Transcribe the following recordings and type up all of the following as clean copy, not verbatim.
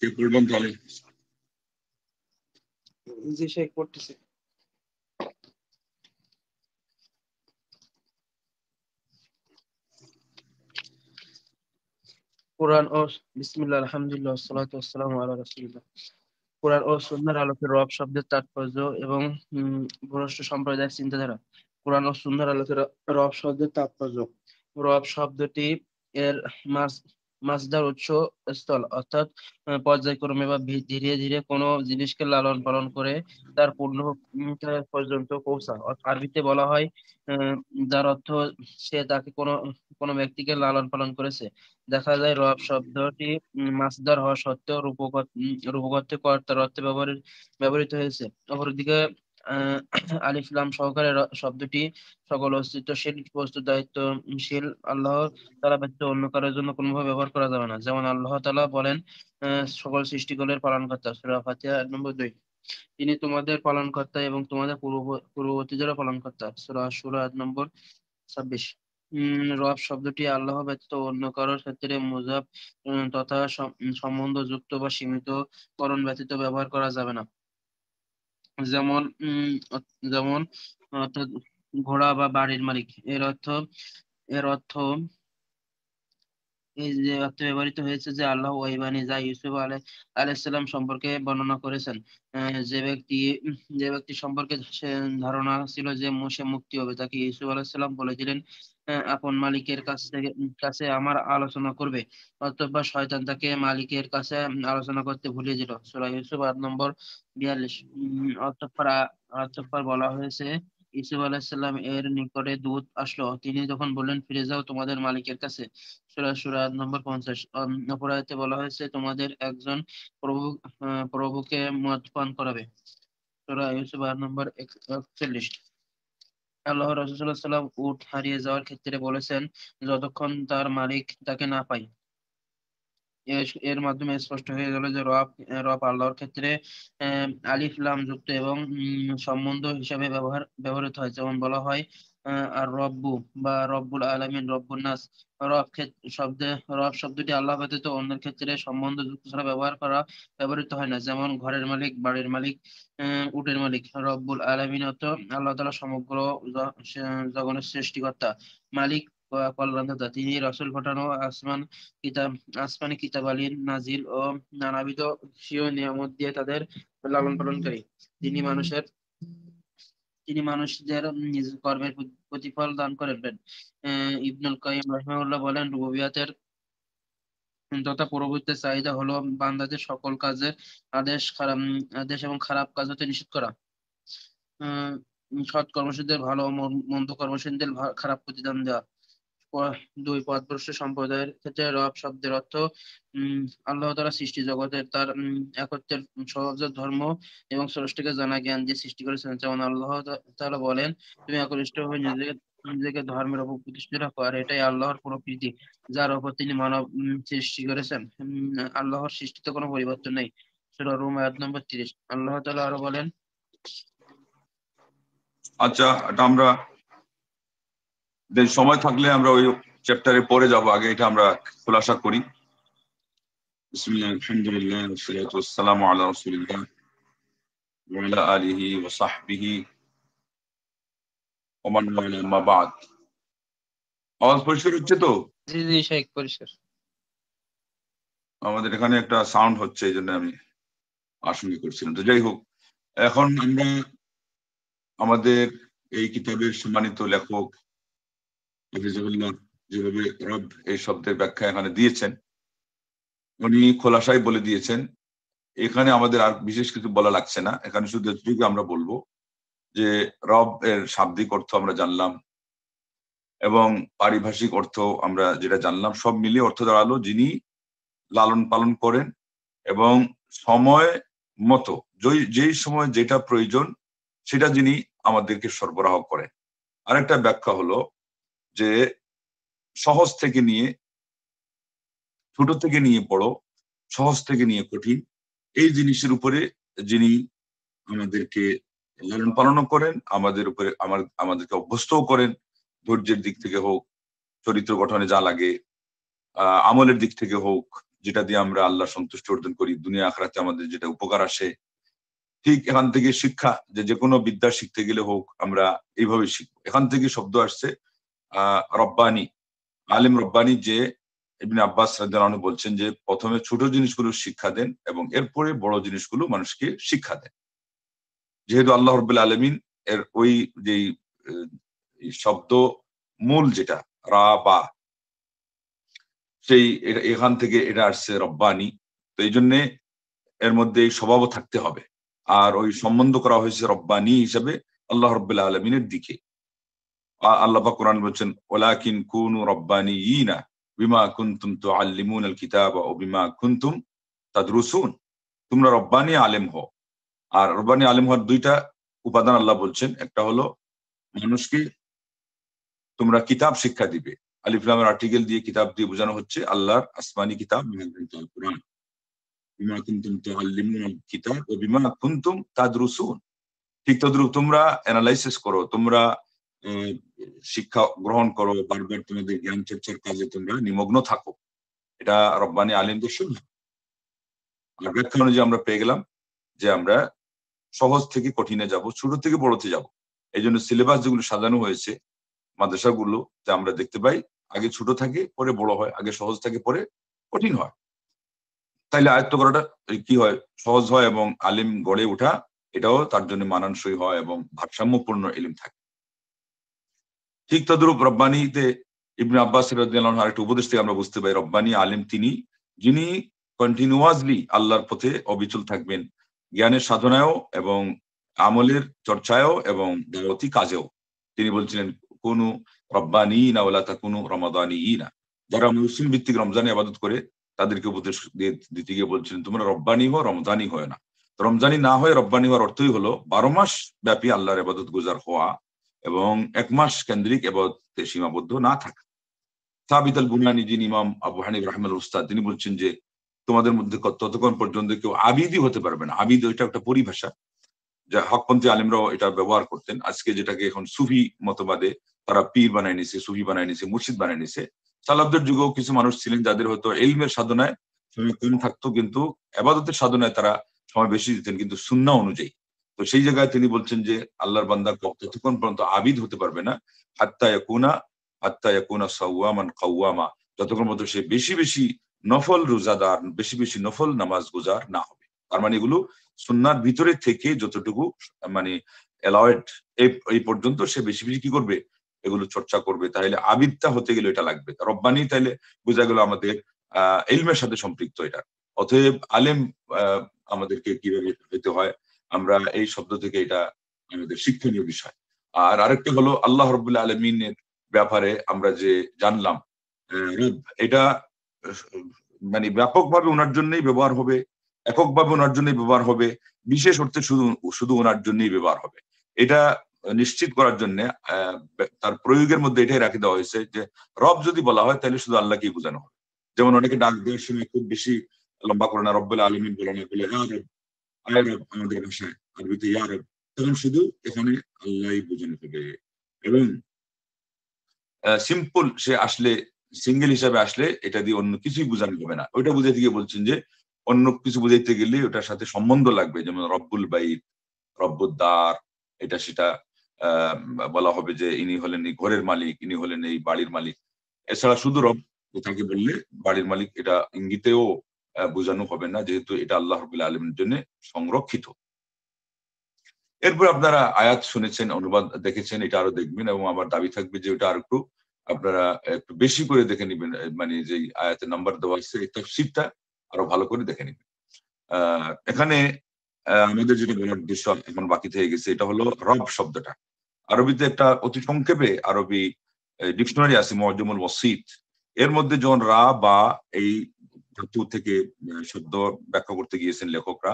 কে পড়বেন তাহলে? জি শেখ পড়তেছি। কোরআন ও বিসমিল্লাহ আলহামদুলিল্লাহ ওয়াসসালাতু ওয়াসসালামু আলা রাসূলিল্লাহ। কোরআন ও সুন্নাহর আলোকে রব শব্দের তাৎপর্য এবং ভ্রষ্ট সম্প্রদায়ের চিন্তাধারা। কোরআন ও সুন্নাহর আলোকে রব শব্দের তাৎপর্য। রব শব্দটি এর মাস মাসদার উৎস স্থল, অর্থাৎ পর্যায়ক্রমে বা ধীরে ধীরে কোনো জিনিসকে লালন পালন করে তার পূর্ণ পর্যন্ত পৌঁছা। আরবিতে বলা হয় আহ, যার অর্থ সে তাকে কোনো কোনো ব্যক্তিকে লালন পালন করেছে। দেখা যায় রব শব্দটি মাসদার হওয়া সত্ত্বেও রূপকথ্য কর্তার অর্থে ব্যবহৃত হয়েছে। অপরদিকে আহ আলিফ লাম সহকারে শব্দটি সকল অস্তিত্বশীল বস্তু দায়িত্বশীল আল্লাহ তাআলা ব্যতীত অন্য কারোর জন্য কোনোভাবে ব্যবহার করা যাবে না। যেমন আল্লাহ তাআলা বলেন সকল সৃষ্টিকুলের পালনকর্তা, সূরা ফাতিহা 8 নম্বর 2। তিনি তোমাদের পালনকর্তা এবং তোমাদের পূর্ববর্তীদেরও পালনকর্তা, সূরা সূরা 8 নম্বর 26। রব শব্দটি আল্লাহ ব্যতীত অন্য কারোর ক্ষেত্রে মুজাব তথা সম্বন্ধযুক্ত বা সীমিত করণ ব্যতীত ব্যবহার করা যাবে না। যেমন যেমন অর্থাৎ ঘোড়া বা বাড়ির মালিক, এর অর্থ এই যে অর্থে ব্যবহৃত হয়েছে যে আল্লাহ ওই বাণী যা ইউসুফ আলাইহিসসালাম সম্পর্কে বর্ণনা করেছেন। যে ব্যক্তি সম্পর্কে সে ধারণা ছিল যে সে মুক্তি হবে, তাকে ইউসুফ আলাইহিসসালাম বলেছিলেন আপন মালিকের কাছে আমার আলোচনা করবে। অতঃপর শয়তান তাকে মালিকের কাছে আলোচনা করতে ভুলিয়ে দিল, সূরা ইউসুফ 8 নম্বর 42। অতঃপর বলা হয়েছে ইউসুফ আলাইহিসসালাম এর নিকটে দূত আসলো, তিনি তখন বললেন ফিরে যাও তোমাদের মালিকের কাছে, সূরা সূরা 8 নম্বর 50। অপর আয়াতে বলা হয়েছে তোমাদের একজন প্রভুকে মদ পান করাবে, সূরা ইউসুফ 8 নম্বর 41। আল্লাহ রাসূল সাল্লাল্লাহু আলাইহি ওয়াসাল্লাম উট হারিয়ে যাওয়ার ক্ষেত্রে বলেছেন যতক্ষণ তার মালিক তাকে না পায়। এর মাধ্যমে স্পষ্ট হয়ে গেল যে রব আল্লাহর ক্ষেত্রে আলিফ লাম যুক্ত এবং সম্বন্ধ হিসাবে ব্যবহৃত হয়। যেমন বলা হয় আর রব্বু বা রব্বুল আলামিন, রব্বুন নাস। রব শব্দটি আল্লাহ ব্যতীত অন্যের ক্ষেত্রে সম্বন্ধ যুক্ত ছাড়া ব্যবহৃত হয় না। যেমন ঘরের মালিক, বাড়ির মালিক, উটের মালিক। রব্বুল আলামিন অর্থ আল্লাহ তাআলা সমগ্র জগনের সৃষ্টিকর্তা, মালিক বা কল্যাণদাতা। তিনি রাসূল পাঠানো কিতাব আসমানি কিতাবালির নাজিল ও নানাবিধ স্বীয় নিয়ামত দিয়ে তাদের লালন পালনকারী। তিনি মানুষের তিনি মানুষদের নিজ কর্মের প্রতিফল দান করবেন। ইবনুল কাইয়িম রাহিমাহুল্লাহ বলেন রুবুবিয়তের তথা প্রভুত্বের চাহিদা হলো বান্দাদের সকল কাজের আদেশ এবং খারাপ কাজ হতে নিষেধ করা। সৎ কর্মসূচিদের ভালো ও মন্দ কর্মসূচিদের খারাপ প্রতিদান দেওয়া। 2 পথভ্রষ্ট সম্প্রদায়ের ক্ষেত্রে রব শব্দের অর্থ আল্লাহ তাআলা সৃষ্টি জগতের তার একত্বের সহজ ধর্ম এবং স্রষ্টাকে জানা জ্ঞান দিয়ে সৃষ্টি করেছেন। যেমন আল্লাহ তাআলা বলেন তুমি একনিষ্ঠ হয়ে নিজেকে নিজেকে ধর্মের উপর প্রতিষ্ঠিত রাখো, আর এটাই আল্লাহর প্রকৃতি যার উপর তিনি মানব সৃষ্টি করেছেন। আল্লাহর সৃষ্টিতে কোনো পরিবর্তন নেই, সূরা রুম 8 নম্বর 30। আল্লাহ তাআলা আরো বলেন আচ্ছা, এটা আমরা সময় থাকলে আমরা ওই চ্যাপ্টারে পড়ে যাব, আগে এটা আমরা খোলাসা করি। বিসমিল্লাহ, আলহামদুলিল্লাহ, ওয়াসসালাতু ওয়াসসালামু আলা রাসূলিল্লাহ ওয়া আলা আলিহি ওয়া সাহবিহি ওয়া মান ওয়ালা, আম্মা বা'দ। আওয়াজ পরিষ্কার হচ্ছে তো? জি জি শেখ পরিষ্কার। আমাদের এখানে একটা সাউন্ড হচ্ছে, এই জন্য আমি আশঙ্কা করছিলাম। তো যাই হোক, এখন আমরা আমাদের এই কিতাবের সম্মানিত লেখক হাফিজুল্লাহ যেভাবে রব এই শব্দের ব্যাখ্যা এখানে দিয়েছেন, উনি খোলাসায় বলে দিয়েছেন। এখানে আমাদের আর বিশেষ কিছু বলা লাগছে না। এখানে শুধু এটুকু আমরা বলবো যে রব এর শাব্দিক অর্থ আমরা জানলাম এবং পারিভাষিক অর্থ আমরা যেটা জানলাম, সব মিলিয়ে অর্থ দাঁড়ালো যিনি লালন পালন করেন এবং সময় মতো যেই সময় যেটা প্রয়োজন সেটা যিনি আমাদেরকে সরবরাহ করেন। আরেকটা ব্যাখ্যা হলো যে সহজ থেকে নিয়ে, ছোট থেকে নিয়ে বড়, সহজ থেকে নিয়ে কঠিন, এই জিনিসের উপরে যিনি আমাদেরকে লালন পালন করেন, আমাদেরকে অভ্যস্তও করেন। ধৈর্যের দিক থেকে হোক, চরিত্র গঠনে যা লাগে, আমলের দিক থেকে হোক, যেটা দিয়ে আমরা আল্লাহ সন্তুষ্টি অর্জন করি, দুনিয়া আখরাতে আমাদের যেটা উপকার আসে। ঠিক এখান থেকে শিক্ষা, যে কোনো বিদ্যা শিখতে গেলে হোক আমরা এইভাবে শিখবো। এখান থেকে শব্দ আসছে রব্বানি, আলিম রব্বানি, যে ইবনে আব্বাস রাদিয়াল্লাহু আনহু বলছেন যে প্রথমে ছোট জিনিসগুলো শিক্ষা দেন এবং এরপরে বড় জিনিসগুলো মানুষকে শিক্ষা দেন। যেহেতু আল্লাহ রাব্বুল আলামিন এর ওই যে শব্দ মূল যেটা রা বা, সেই এখান থেকে এটা আসছে রব্বানি। তো এই জন্যে এর মধ্যে এই স্বভাবও থাকতে হবে। আর ওই সম্বন্ধ করা হয়েছে রব্বানি হিসাবে আল্লাহ রাব্বুল আলামিনের দিকে। আল্লাহ পাক কোরআন বলছেন, ওয়ালাকিন কুনু রব্বানিয়িনা বিমা কুনতুম তুআল্লিমুনাল কিতাবা ওয়া বিমা কুনতুম তাদরুসুন। তোমরা রব্বানি আলেম হও। আর রব্বানি আলেম হওয়ার দুইটা উপাদান আল্লাহ বলছেন। একটা হলো মানুষকে তোমরা কিতাব শিক্ষা দিবে। আলিফ লামের আর্টিকেল দিয়ে কিতাব দিয়ে বোঝানো হচ্ছে আল্লাহর আসমানি কিতাব মহাগ্রন্থ আল কুরআন। বিমা কুনতুম তুআল্লিমুনাল কিতাব ওয়া বিমা কুনতুম তাদরুসুন। ঠিক তদ্রুপ তোমরা অ্যানালাইসিস করো, তোমরা শিক্ষা গ্রহণ করো, বারবার তোমাদের জ্ঞান চর্চার কাজে তোমরা নিমগ্ন থাকো। এটা রব্বানি আলিমদের সুন্নাহ। আর ব্যাখ্যা অনুযায়ী আমরা পেয়ে গেলাম যে আমরা সহজ থেকে কঠিনে যাব, ছোট থেকে বড়তে যাব। এই জন্য সিলেবাস যেগুলো সাজানো হয়েছে মাদ্রাসাগুলো, যে আমরা দেখতে পাই আগে ছোট থাকে পরে বড় হয়, আগে সহজ থাকে পরে কঠিন হয়। তাইলে আয়ত্ত করাটা কি হয়, সহজ হয় এবং আলিম গড়ে ওঠা এটাও তার জন্য মানানসই হয় এবং ভারসাম্যপূর্ণ ইলম থাকে। ঠিক তদ্রূপ রব্বানিতে ইবনে আব্বাস রাদিয়াল্লাহু আনহু আরেকটা উপদেশ থেকে আমরা বুঝতে পাই রব্বানি আলিম তিনি যিনি কন্টিনিউয়াসলি আল্লাহর পথে অবিচল থাকবেন, জ্ঞানের সাধনায়ও এবং আমলের চর্চায়ও এবং দাওয়াতি কাজেও। তিনি বলছিলেন কুনু রব্বানিয়িনা ওয়া লা তাকুনু রমাদানিয়িনা। যারা মুসলিম ভিত্তিক রমজানে ইবাদত করে তাদেরকে উপদেশ দিতে গিয়ে বলছিলেন তোমরা রব্বানি হও, রমজানি হয় না। রমজানি না হয়ে রব্বানি হওয়ার অর্থই হলো 12 মাস ব্যাপী আল্লাহর ইবাদত গুজার হওয়া এবং 1 মাস কেন্দ্রিক ইবাদতে সীমাবদ্ধ না থাকা। সাবিত আল বুনানি, যিনি ইমাম আবু হানিফা রাহিমাহুল্লাহ উস্তাদ, তিনি বলছেন যে তোমাদের মধ্যে ততক্ষণ পর্যন্ত কেউ আবিদই হতে পারবে না। আবিদ এটা একটা পরিভাষা যা হকপন্থী আলিমরাও এটা ব্যবহার করতেন। আজকে যেটাকে এখন সুফি মতবাদে তারা পীর বানায় নিছে, সুফি বানায় নিছে, মুর্শিদ বানায় নিছে। সালাফদের যুগেও কিছু মানুষ ছিলেন যাদের হয়তো ইলমের সাধনায় সময় কম থাকতো, কিন্তু ইবাদতের সাধনায় তারা সময় বেশি দিতেন, কিন্তু সুন্নাহ অনুযায়ী। তো সেই জায়গায় তিনি বলছেন যে আল্লাহর বান্দা ততক্ষণ পর্যন্ত আবিদ হতে পারবে না হাত্তা ইয়াকুনা সাওয়ামান কাওয়ামা, যতক্ষণ পর্যন্ত সে বেশি বেশি নফল রোজাদার, বেশি বেশি নফল নামাজ গুজার না হবে। তার মানে এগুলো সুন্নাহর ভিতরে থেকে যতটুকু মানে অ্যালাউড এই পর্যন্ত সে বেশি বেশি কি করবে, এগুলো চর্চা করবে। তাহলে আবিদটা হতে গেলে এটা লাগবে। রব্বানি তাইলে বোঝা গেল আমাদের ইলমের সাথে সম্পৃক্ত এটা। অতএব আলেম আমাদেরকে কিভাবে হইতে হয়, আমরা এই শব্দ থেকে এটা আমাদের শিক্ষণীয় বিষয়। আর আরেকটা হলো আল্লাহ রাব্বুল আলামিনের ব্যাপারে আমরা যে জানলাম রব, এটা মানে ব্যাপকভাবে ওনার জন্যই ব্যবহার হবে, এককভাবে ওনার জন্যই ব্যবহার হবে, বিশেষ অর্থে শুধু শুধু ওনার জন্যই ব্যবহার হবে। এটা নিশ্চিত করার জন্য তার প্রয়োগের মধ্যে এটাই রাখে দেওয়া হয়েছে যে রব যদি বলা হয় তাহলে শুধু আল্লাহকেই বোঝানো হবে। যেমন অনেকে ডাক দেওয়ার সময় খুব বেশি লম্বা করে না, রব্বুল আলামিন বলে না, বলে ইয়া রব, আয় রব আমাদের ভাষায় আরবিতে ইয়া রব, তখন শুধু এখানে আল্লাহই বোঝানো হবে। এবং সিম্পল সে আসলে, সিঙ্গেল হিসাবে আসলে এটা দিয়ে অন্য কিছুই বোঝানো হবে না। ওইটা বুঝাইতে গিয়ে বলছেন যে অন্য কিছু বুঝাইতে গেলে ওটার সাথে সম্বন্ধ লাগবে, যেমন রব্বুল বাইত, রব্বুদ্দার, এটা সেটা বলা হবে যে ইনি হলেন এই ঘরের মালিক, ইনি হলেন এই বাড়ির মালিক। এছাড়া শুধু রব তাকে বললে বাড়ির মালিক এটা ইঙ্গিতেও বোঝানো হবে না, যেহেতু এটা আল্লাহ রাব্বুল আলামিনের জন্য সংরক্ষিত। এরপর আপনারা আয়াত শুনেছেন, অনুবাদ দেখেছেন, এটা আরো দেখবেন এবং আমার দাবি থাকবে যে ওটা আর একটু আপনারা একটু বেশি করে দেখে নিবেন, মানে যে আয়াতের নাম্বার দেওয়া আছে এই তাফসীরটা আরো ভালো করে দেখে নিবেন। এখানে আমাদের যেটা বলার উদ্দেশ্য এখন বাকি থেকে গেছে, এটা হলো রব শব্দটা। আরবিতে একটা অতি সংক্ষেপে আরবি ডিকশনারি আছে মুআজ্জামুল ওয়াসিত, এর মধ্যে যখন রা বা এই ধাতু থেকে শব্দ ব্যাখ্যা করতে গিয়েছেন লেখকরা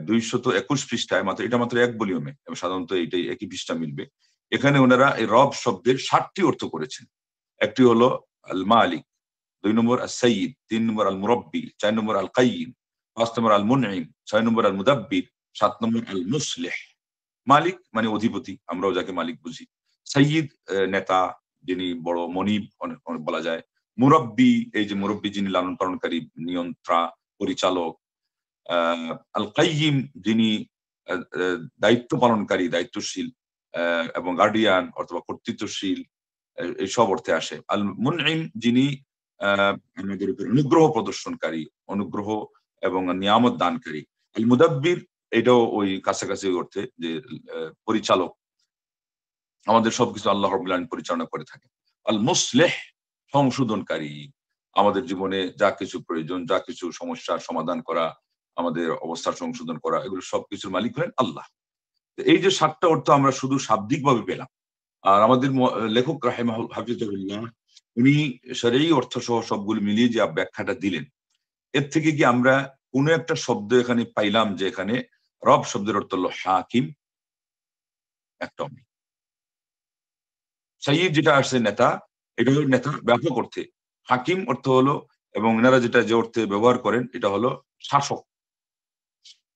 221 পৃষ্ঠায়, মাত্র এটা মাত্র এক ভলিউমে, এবং সাধারণত এইটাই একই পৃষ্ঠা মিলবে। এখানে ওনারা এই রব শব্দের 7টি অর্থ করেছেন। একটি হলো আল মালিক, 2 নম্বর আস সাইয়্যিদ, 3 নম্বর আল মুরাব্বি, 4 নম্বর আল কাইয়্যিম, 5 নম্বর আল মুনঈম, 6 নম্বর আল মুদাব্বির, 7 নম্বর আল মুসলিহ। মালিক মানে অধিপতি, আমরাও যাকে মালিক বুঝি। সাইয়্যিদ নেতা, যিনি বড় মনিব অনেক বলা যায়। মুরব্বী, এই যে মুরব্বী যিনি লালন পালনকারী, নিয়ন্ত্রা, পরিচালক। আল কাইয়িম যিনি দায়িত্ব পালনকারী, দায়িত্বশীল এবং গার্ডিয়ান অথবা কর্তৃত্বশীল, এই সব অর্থে আসে। আল মুনঈম যিনি আমাদের উপর অনুগ্রহ প্রদর্শনকারী, অনুগ্রহ এবং নিয়ামত দানকারী। আল মুদাব্বির এটাও ওই কাছাকাছি অর্থে, যে পরিচালক, আমাদের সবকিছু আল্লাহ রাব্বুল আলামিন পরিচালনা করে থাকে। আল মুসলিহ সংশোধনকারী, আমাদের জীবনে যা কিছু প্রয়োজন, যা কিছু সমস্যার সমাধান করা, আমাদের অবস্থার সংশোধন করা, এগুলো সবকিছুর মালিক হলেন আল্লাহ। এই যে 7টা অর্থ আমরা শুধু শাব্দিকভাবে পেলাম, আর আমাদের লেখক হাফিজাহুল্লাহ উনি শরঈ অর্থ সহ সবগুলো মিলিয়ে যে ব্যাখ্যাটা দিলেন, এর থেকে কি আমরা কোন একটা শব্দ এখানে পাইলাম যে এখানে রব শব্দের অর্থ হলো হাকিম? একটাও নেই। সাইয়্যিদ যেটা আসছে নেতা, এটা হলো নেতা ব্যাপক অর্থে। হাকিম অর্থ হলো, এবং এনারা যেটা যে অর্থে ব্যবহার করেন, এটা হলো শাসক।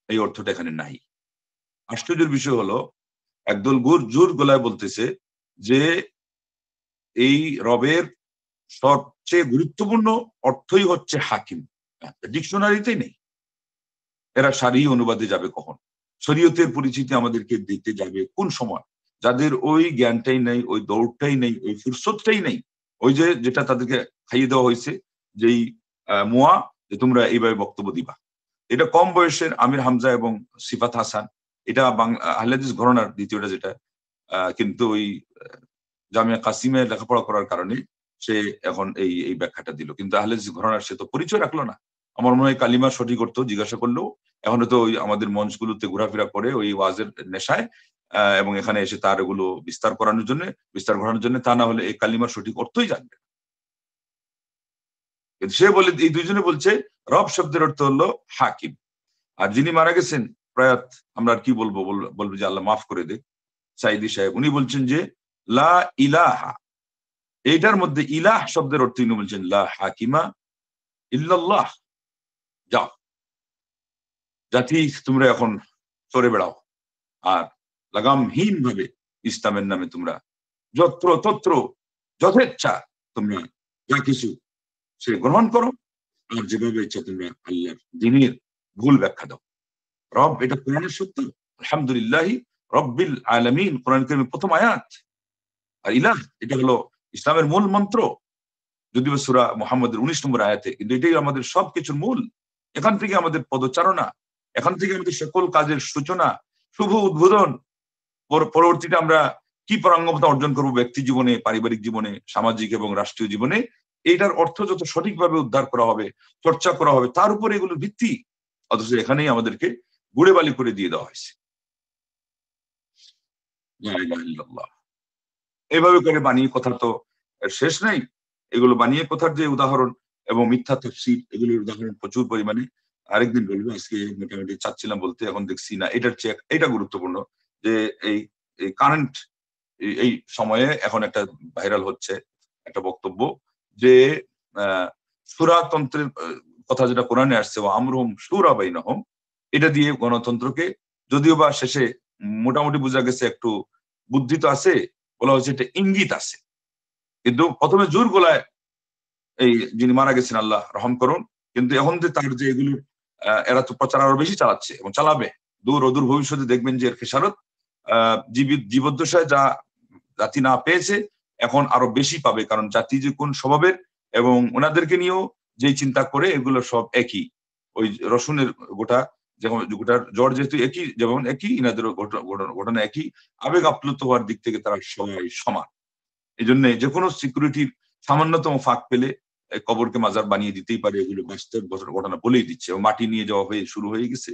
এই অর্থটা এখানে নাই। আশ্চর্যের বিষয় হলো একদল জোর গলায় বলতেছে যে এই রবের সবচেয়ে গুরুত্বপূর্ণ অর্থই হচ্ছে হাকিম। ডিকশনারিতেই নেই। এরা সারি অনুবাদে যাবে কখন? শরীয়তের পরিচিতি আমাদেরকে দিতে যাবে কোন সময়? যাদের ওই জ্ঞানটাই নেই, ওই দৌড়টাই নেই, ওই ফুরসতটাই নেই, ওই যে যেটা তাদেরকে খাইয়ে দেওয়া হয়েছে, যেই মুয়া, যে তোমরা এইভাবে বক্তব্য দিবা। এটা কম বয়সের আমির হামজা এবং সিফাত হাসান, এটা আহলে হাদিস ঘরানার দ্বিতীয়টা যেটা, কিন্তু ওই জামিয়া কাসিমে লেখাপড়া করার কারণে সে এখন এই ব্যাখ্যাটা দিল, কিন্তু আহলে হাদিস ঘরানার সে তো পরিচয় রাখলো না। আমার মনে হয় কালিমা সঠিক অর্থ জিজ্ঞাসা করলেও এখন তো ওই আমাদের মঞ্চগুলোতে ঘোরাফেরা করে ওই ওয়াজের নেশায়, এবং এখানে এসে তার এগুলো বিস্তার ঘটানোর জন্য, তা না হলে এই কালিমার সঠিক অর্থই জানবে। কিন্তু সে বলে, এই দুইজনে বলছে রব শব্দের অর্থ হলো হাকিম। আর যিনি মারা গেছেন প্রয়াত, আমরা আর কি বলবো, বলবো যে আল্লাহ মাফ করে দে, সাইদি সাহেব, উনি বলছেন যে লা ইলাহা, এইটার মধ্যে ইলাহ শব্দের অর্থ উনি বলছেন লা হাকিমা ইল্লাল্লাহ। যাও জাতি, তোমরা এখন সরে বেড়াও, আর লাগামহীন ভাবে ইসলামের নামে তোমরা যত্র তত্র যথেচ্ছা তোমরা যা কিছু সে গ্রহণ করো, আর যেভাবে ইচ্ছা তোমরা আল্লাহর দ্বীনের ভুল ব্যাখ্যা দাও। রব, এটা কোরআনের সত্য। আলহামদুলিল্লাহ রব্বিল আলামিন, কোরআন কারীমের প্রথম আয়াত। আর ইলাহ, এটা হলো ইসলামের মূল মন্ত্র, যদিও সূরা মুহাম্মদের 19 নম্বর আয়াতে, কিন্তু এটাই আমাদের সবকিছুর মূল। এখান থেকে আমাদের পদচারণা, এখান থেকে আমাদের সকল কাজের সূচনা, শুভ উদ্বোধন। পরবর্তীতে আমরা কি পারঙ্গমতা অর্জন করবো ব্যক্তি জীবনে, পারিবারিক জীবনে, সামাজিক এবং রাষ্ট্রীয় জীবনে, এইটার অর্থ যত সঠিকভাবে উদ্ধার করা হবে, চর্চা করা হবে, তার উপরে এগুলো ভিত্তি। অথচ এখানেই আমাদেরকে গুড়ে বালি করে দিয়ে দেওয়া হয়েছে। এইভাবে করে বানিয়ে কথা তো শেষ নাই। এগুলো বানিয়ে কথার যে উদাহরণ এবং মিথ্যা তাফসীর, এগুলোর উদাহরণ প্রচুর পরিমাণে। আরেকদিন বলবো, আজকে মোটামুটি চাচ্ছিলাম বলতে, এখন দেখছি না। এটার চেয়ে এটা গুরুত্বপূর্ণ যে এই কারেন্ট এই সময়ে এখন একটা ভাইরাল হচ্ছে একটা বক্তব্য যে সূরাতন্ত্রের কথা যেটা কোরআনে আসছে, ও আমরুহুম শুরা বাইনাহুম, এটা দিয়ে গণতন্ত্রকে, যদিও বা শেষে মোটামুটি বোঝা গেছে একটু বুদ্ধি তো আছে, বলা হচ্ছে এটা ইঙ্গিত আছে, কিন্তু প্রথমে জোর গলায় এই যিনি মারা গেছেন আল্লাহ রহম করুন, কিন্তু এখন যে তার যে এগুলো এরা তো প্রচার আরো বেশি চালাচ্ছে এবং চালাবে। অদূর ভবিষ্যতে দেখবেন যে এর খেসারত জীবদ্দশায় যা জাতি না পেয়েছে এখন আরো বেশি পাবে, কারণ জাতি যে কোন স্বভাবের এবং ওনাদেরকে নিয়েও যেই চিন্তা করে, এগুলো সব একই। ওই রসুনের গোটা যেমন গোটার জ্বর যেহেতু একই, যেমন একই ইনাদেরও ঘটনা একই, আবেগ আপ্লুত হওয়ার দিক থেকে তারা সবাই সমান। এই জন্য যে কোনো সিকিউরিটির সামান্যতম ফাঁক পেলে কবরকে মাজার বানিয়ে দিতেই পারে, এগুলো বাস্তব ঘটনা বলেই দিচ্ছে। মাটি নিয়ে যাওয়া হয়ে শুরু হয়ে গেছে,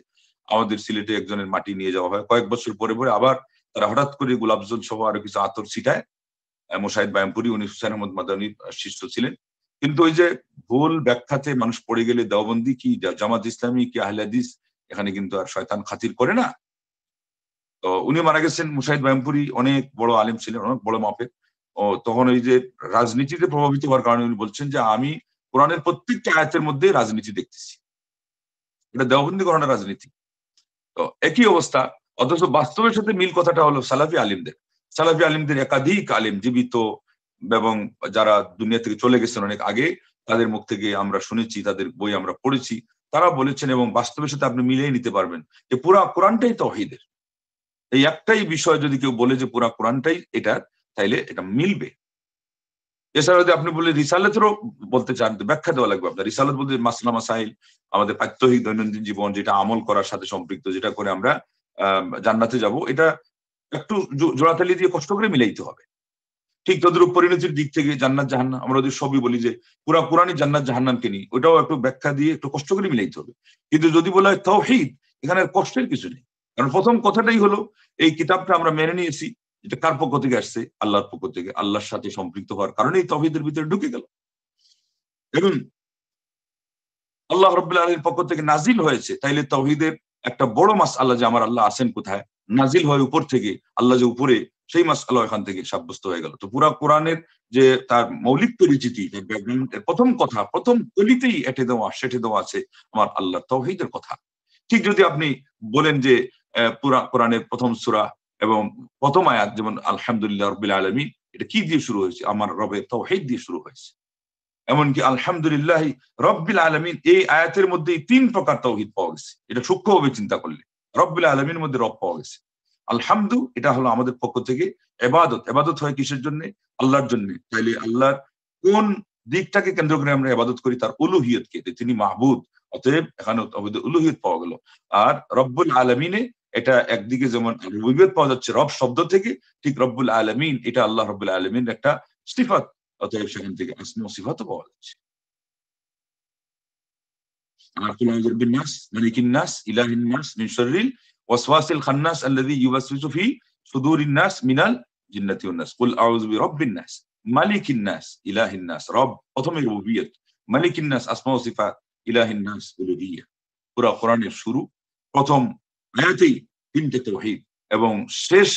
আমাদের সিলেটে একজনের মাটি নিয়ে যাওয়া হয়, কয়েক বছর পরে পরে আবার তারা হঠাৎ করে গোলাপজল সহ আরো কিছু আতর ছিটায়। মোশাহিদ বায়ামপুরি, উনি হুসাইন আহমদ মাদানির শিষ্য ছিলেন। কিন্তু ওই যে ভুল ব্যাখ্যাতে মানুষ পড়ে গেলে দেওবন্দি কি জামাত ইসলামী কি আহলে হাদিস, এখানে কিন্তু আর শয়তান খাতির করে না। তো উনি মারা গেছেন, মোশাহিদ বায়ামপুরি অনেক বড় আলেম ছিলেন, অনেক বড় মাপের। ও তখন ওই যে রাজনীতিতে প্রভাবিত হওয়ার কারণে উনি বলছেন যে আমি কোরআনের প্রত্যেকটা আয়াতের মধ্যে রাজনীতি দেখতেছি, এটা দেওবন্দি ঘরানার রাজনীতি। তো একই অবস্থা, অথচ বাস্তবের সাথে মিল কথাটা হলো সালাফি আলিমদের একাধিক আলিম জীবিত এবং যারা দুনিয়া থেকে চলে গেছেন অনেক আগে, তাদের মুখ থেকে আমরা শুনেছি, তাদের বই আমরা পড়েছি, তারা বলেছেন এবং বাস্তবের সাথে আপনি মিলিয়ে নিতে পারবেন যে পুরা কোরআনটাই তাওহীদের। এই একটাই বিষয় যদি কেউ বলে যে পুরা কোরআনটাই এটা, তাইলে এটা মিলবে। এছাড়া যদি আপনি বলে রিসালাতেরও বলতে চান, ব্যাখ্যা দেওয়া লাগবে আপনার। রিসালাত বলতে মাসলা মাসাইল, আমাদের প্রাত্যহিক দৈনন্দিন জীবন, যেটা আমল করার সাথে সম্পৃক্ত, যেটা করে আমরা জান্নাতে যাব, এটা একটু জোড়াতালি দিয়ে কষ্ট করে মিলাইতে হবে। ঠিক তদ্রুপ পরিণতির দিক থেকে জান্নাত জাহান্নাম, আমরা যদি সবই বলি যে পুরা কোরআনই জান্নাত জাহান্নামকে নিয়ে, ওটাও একটু ব্যাখ্যা দিয়ে একটু কষ্ট করে মিলাইতে হবে। কিন্তু যদি বলা হয় তাওহীদ, এখানে কষ্টের কিছু নেই। কারণ প্রথম কথাটাই হলো এই কিতাবটা আমরা মেনে নিয়েছি, এটা কার পক্ষ থেকে আসছে? আল্লাহর পক্ষ থেকে। আল্লাহর সাথে সম্পৃক্ত হওয়ার কারণেই তাওহীদের ভিতরে ঢুকে গেল। এবং আল্লাহ রাব্বুল আলামিনের পক্ষ থেকে নাজিল হয়েছে, তাইলে তাওহীদের একটা বড় মাসআলা যে আমার আল্লাহ আছেন কোথায়, নাজিল হয় উপর থেকে, আল্লাহ যে উপরে, সেই মাসআলা এখান থেকে সাব্যস্ত হয়ে গেল। তো পুরা কোরআনের যে তার মৌলিক পরিচিতি, তার ব্যাকগ্রাউন্ডের প্রথম কথা, প্রথম কলিতেই এঁটে দেওয়া সেটে দেওয়া আছে আমার আল্লাহর তাওহীদের কথা। ঠিক যদি আপনি বলেন যে পুরা কোরআনের প্রথম সূরা এবং প্রথম আয়াত, যেমন আলহামদুলিল্লাহ রাব্বিল আলামিন, এটা কি দিয়ে শুরু হয়েছে? আমার রবের তাওহীদ দিয়ে শুরু হয়েছে। এমনকি আলহামদুলিল্লাহ রব্বিল আলামিন, এই আয়াতের মধ্যে 3 প্রকার তাওহীদ পাওয়া গেছে। এটা সূক্ষ্মভাবে চিন্তা করলে রব্বিল আলামিনের মধ্যে রব পাওয়া গেছে। আলহামদু, এটা হলো আমাদের পক্ষ থেকে ইবাদত। ইবাদত হয় কিসের জন্য? আল্লাহর জন্য। তাইলে আল্লাহর কোন দিকটাকে কেন্দ্র করে আমরা ইবাদত করি? তার উলুহিয়তকে, তিনি মাহবুদ। অতএব এখানে তাওহীদুল উলুহিয়ত পাওয়া গেল। আর রব্বুল আলামিনে, এটা একদিকে যেমন রুবুবিয়ত পাওয়া যাচ্ছে রব শব্দ থেকে, ঠিক রব্বুল আলামিন এটা আল্লাহ রব্বুল আলামিনের একটা সিফাত, অতএব সেখান থেকে আসমা ও সিফাতও পাওয়া যাচ্ছে। আর কুল আউযু বিরাব্বিন নাস, মালিকিন নাস, ইলাহিন নাস, মিন শাররিল ওয়াসওয়াসিল খান্নাস আল্লাযী ইউওয়াসওয়িসু ফি সুদুরিন নাস মিনাল জিন্নাতি ওয়ান নাস। কুল আউযু বিরাব্বিন নাস, মালিকিন নাস, ইলাহিন নাস, রব প্রথমে রুবুবিয়ত, মালিকিন নাস আসমা ও সিফাত, ইলাহিন নাস উলুহিয়্যা। পুরা কোরআনের শুরু প্রথম আয়াতেই 3টে তাওহীদ, এবং শেষ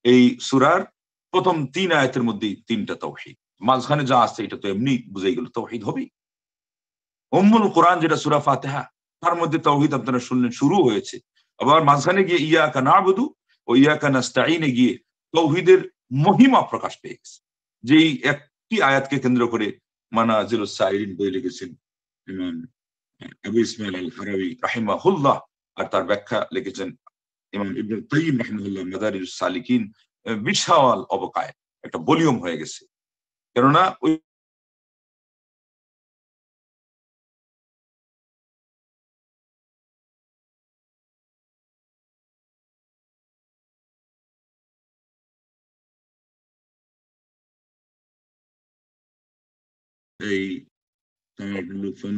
এই সূরার প্রথম 3 আয়াতের মধ্যেই 3টা তাওহীদ। মাঝখানে যা আছে এটা তো এমনি বুঝাই গেল তাওহীদ হবেই। উম্মুল কোরআন যেটা সূরা ফাতিহা, তার মধ্যে তাওহীদ আপনারা শুনলেন শুরু হয়েছে। আবার মাঝখানে গিয়ে ইয়াকা না'বুদু ও ইয়াকা নাস্তাঈনে গিয়ে তাওহীদের মহিমা প্রকাশ পেয়ে গেছে। যেই একটি আয়াতকে কেন্দ্র করে মানাজিলুস সাইরিন বই লিখেছেন ইমাম আবু ইসমাইল আল হারাওয়ী রাহিমাহুল্লাহ, আর তার ব্যাখ্যা লিখেছেন ইমাম ইবনুল কাইয়্যিম রাহিমাহুল্লাহ মাদারিজুস সালিকিন। বিশাল অবকায়, একটা ভলিউম হয়ে গেছে। কেননা ওই এই ফোন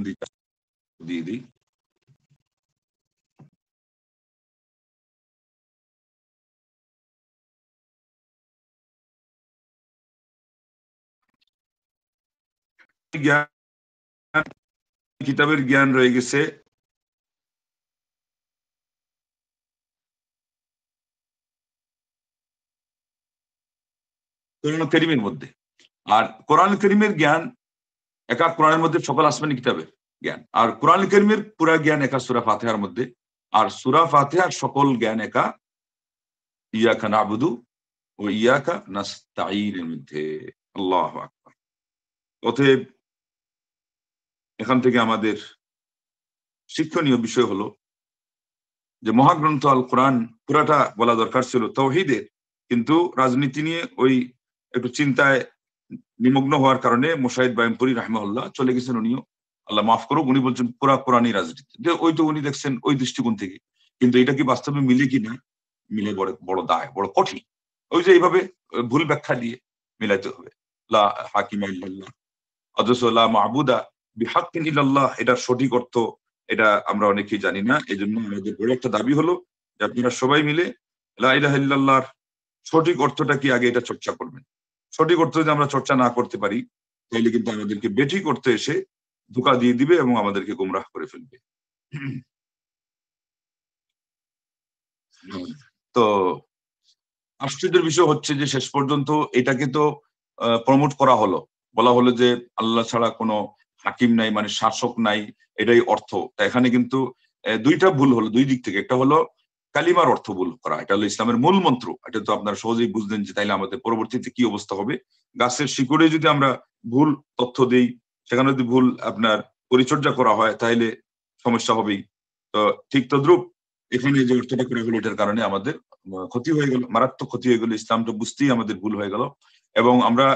দিয়ে দিই। জ্ঞান, কিতাবের জ্ঞান রয়ে গেছে কোরআন কারীমের মধ্যে। আর কোরআন কারীমের জ্ঞান একা কোরআনের মধ্যে সকল আসমানি কিতাবের জ্ঞান, আর কোরআন কারীমের পুরা জ্ঞান একা সূরা ফাতিহার মধ্যে, আর সূরা ফাতিহার সকল জ্ঞান একা ইয়াকা না'বুদু ও ইয়াকা নাস্তাঈনের মধ্যে। আল্লাহু আকবার। অতএব এখান থেকে আমাদের শিক্ষণীয় বিষয় হলো যে মহাগ্রন্থ আল কোরআন পুরাটা বলা দরকার ছিল তাওহীদের, কিন্তু রাজনীতি নিয়ে ওই একটু চিন্তায় নিমগ্ন হওয়ার কারণে মুশাহিদ বাইমপুরি রাহিমাহুল্লাহ চলে গেছেন। উনিও আল্লাহ মাফ করুক, উনি বলছেন পুরা কোরআনই রাজনীতি, যে ওই তো উনি দেখছেন ওই দৃষ্টিকোণ থেকে। কিন্তু এটা কি বাস্তবে মিলে কিনা? মিলে বড় বড় দায়, বড় কঠিন। ওই যে এইভাবে ভুল ব্যাখ্যা দিয়ে মিলাইতে হবে। লা হাকিমা ইল্লাল্লাহ, অথচ লা মা'বুদা বিহাক্কিন ইল্লাল্লাহ, এটার সঠিক অর্থ এটা আমরা অনেকেই জানি না। এই জন্য আমাদের বড় একটা দাবি হলো যে আপনারা সবাই মিলে লা ইলাহা ইল্লাল্লাহর সঠিক অর্থটা কি আগে এটা চর্চা করবেন। সঠিক অর্থ যদি আমরা চর্চা না করতে পারি, তাহলে কিন্তু আমাদেরকে বেঠিক করতে এসে ধোঁকা দিয়ে দিবে এবং আমাদেরকে গুমরাহ করে ফেলবে। তো আশ্চর্যের বিষয় হচ্ছে যে শেষ পর্যন্ত এটাকে তো প্রমোট করা হলো, বলা হলো যে আল্লাহ ছাড়া কোনো হাকিম নাই, মানে শাসক নাই, এটাই অর্থ। তা এখানে কিন্তু 2টা ভুল হলো 2 দিক থেকে। একটা হলো কালিমার অর্থ ভুল করা, এটা হলো ইসলামের মূল মন্ত্র। এটা তো আপনারা সহজেই বুঝলেন যে তাইলে আমাদের পরবর্তীতে কি অবস্থা হবে। গাছের শিকড়ে যদি আমরা ভুল তথ্য দেই, সেখানে যদি ভুল আপনার পরিচর্যা করা হয়, তাহলে সমস্যা হবেই। তো ঠিক তদ্রুপ এখানে যে অর্থটা করা হলো, এটার কারণে আমাদের ক্ষতি হয়ে গেল, মারাত্মক ক্ষতি হয়ে গেল। ইসলামটা বুঝতেই আমাদের ভুল হয়ে গেল, এবং আমরা